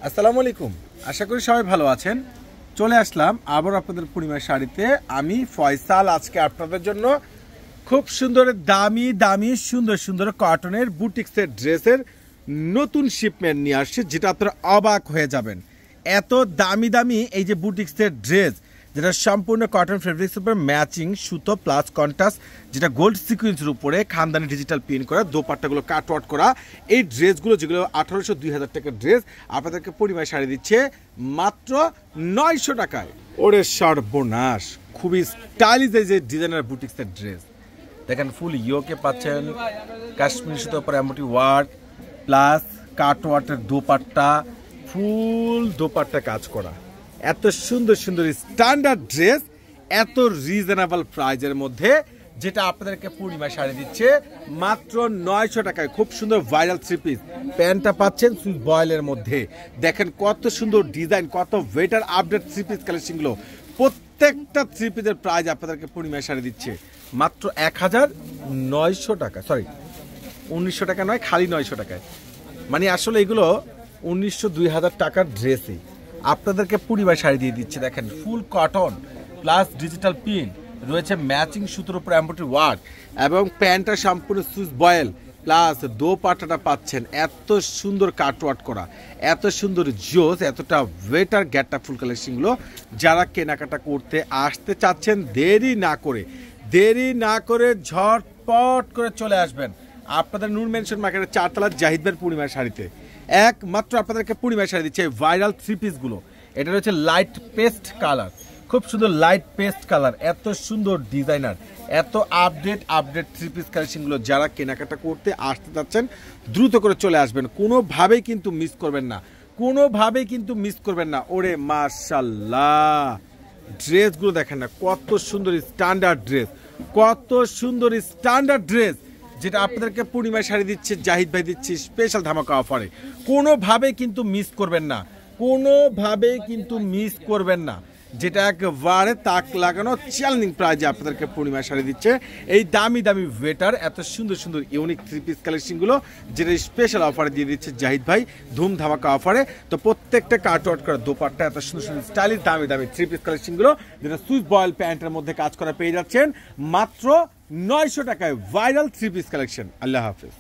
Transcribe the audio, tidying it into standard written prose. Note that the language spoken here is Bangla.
আসসালামু আলাইকুম। আশা করি সবাই ভালো আছেন। চলে আসলাম আবার আপনাদের পূর্ণিমা শাড়িতে। আমি ফয়সাল। আজকে আপনাদের জন্য খুব সুন্দর দামি সুন্দর কটনের বুটিক্সের ড্রেসের নতুন শিপমেন্ট নিয়ে আসছে, যেটা আপনারা অবাক হয়ে যাবেন। এত দামি এই যে বুটিক্সের ড্রেস, যেটা সম্পূর্ণ কটন ফেব্রিক্সের উপর ম্যাচিং সুতো প্লাস কন্ট্রাস্ট, যেটা গোল্ড সিকুয়েন্সের উপরে খানদানি ডিজিটাল প্রিন্ট করা, দোপাট্টাগুলো কাটওয়ার্ট করা, এই ড্রেসগুলো যেগুলো 1800-2000 টাকার ড্রেস আপনাদেরকে পূর্ণিমা শাড়ি দিচ্ছে মাত্র 900 টাকায়। ওরে সর্বনাশ, খুবই স্টাইলিশ এই যে ডিজাইনার বুটিক্সের ড্রেস দেখেন। ফুল ইয়োকে পাচ্ছেন কাশ্মীর সুতোর উপর এমটি ওয়ার্ক প্লাস কাটওয়ার্টের দোপাট্টা, ফুল দোপাট্টা কাজ করা, এত সুন্দর স্ট্যান্ডার্ড ড্রেস এত রিজনেবল প্রাইজের মধ্যে, যেটা আপনাদেরকে পূর্ণিমা শাড়ি দিচ্ছে মাত্র 900 টাকায়। খুব সুন্দর ভাইরাল থ্রি পিস প্যান্টটা পাচ্ছেন সুইচ বয়েলের মধ্যে। দেখেন কত সুন্দর ডিজাইন, কত ওয়েটার আপডেট থ্রি পিস কালেকশনগুলো। প্রত্যেকটা থ্রি পিসের প্রাইজ আপনাদেরকে পূর্ণিমা শাড়ি দিচ্ছে মাত্র 1900 টাকা, সরি 1900 টাকা নয়, খালি 900 টাকায়। মানে আসলে এগুলো 1900-2000 টাকার ড্রেসই আপনাদেরকে পূর্ণিমা শাড়ি দিয়ে দিচ্ছে। দেখেন ফুল কটন প্লাস ডিজিটাল প্রিন্ট রয়েছে, ম্যাচিং সুতোর উপর এমব্রয়ডারি ওয়ার্ক, এবং প্যান্টটা সম্পূর্ণ সুইচ বয়েল প্লাস দোপাট্টাটা পাচ্ছেন এত সুন্দর কাটওয়ার্ক করা, এত সুন্দর জোস, এতটা ওয়েটার গ্যাটটা ফুল কালেকশনগুলো। যারা কেনাকাটা করতে আসতে চাচ্ছেন দেরি না করে ঝটপট করে চলে আসবেন আপনাদের নূর মেনশন মার্কেটের 4 তলার জাহিদ ভাইয়ের পূর্ণিমা শাড়িতে। একমাত্র আপনাদেরকে পূর্ণিমা শাড়ি দিচ্ছে ভাইরাল থ্রি পিসগুলো। এটা রয়েছে লাইট পেস্ট কালার, খুব সুন্দর লাইট পেস্ট কালার, এত সুন্দর ডিজাইনার, এত আপডেট থ্রি পিস কালেকশনগুলো। যারা কেনাকাটা করতে আসতে চাচ্ছেন দ্রুত করে চলে আসবেন, কোনোভাবেই কিন্তু মিস করবেন না। ওরে মাশাআল্লাহ, ড্রেসগুলো দেখেন না কত সুন্দর স্ট্যান্ডার্ড ড্রেস, যেটা আপনাদেরকে পূর্ণিমা শাড়ি দিচ্ছে জাহিদ ভাই দিচ্ছে স্পেশাল ধামাকা অফারে। কোনোভাবেই কিন্তু মিস করবেন না, যেটা একবারে তাক লাগানো চ্যালেঞ্জিং প্রাইজে আপনাদেরকে পূর্ণিমা শাড়ি দিচ্ছে এই দামি ওয়েটার এত সুন্দর ইউনিক থ্রি পিস কালেকশনগুলো, যেটা স্পেশাল অফারে দিয়ে দিচ্ছে জাহিদ ভাই ধুম ধামাকা অফারে। তো প্রত্যেকটা কাটওয়ার্ক করা দোপাট্টা, এত সুন্দর স্টাইলিশ দামি থ্রি পিস কালেকশনগুলো, যেটা সুইচ বয়েল প্যান্টের মধ্যে কাজ করা পেয়ে যাচ্ছেন মাত্র 900 টাকায়। Viral three piece collection. আল্লাহ হাফেজ।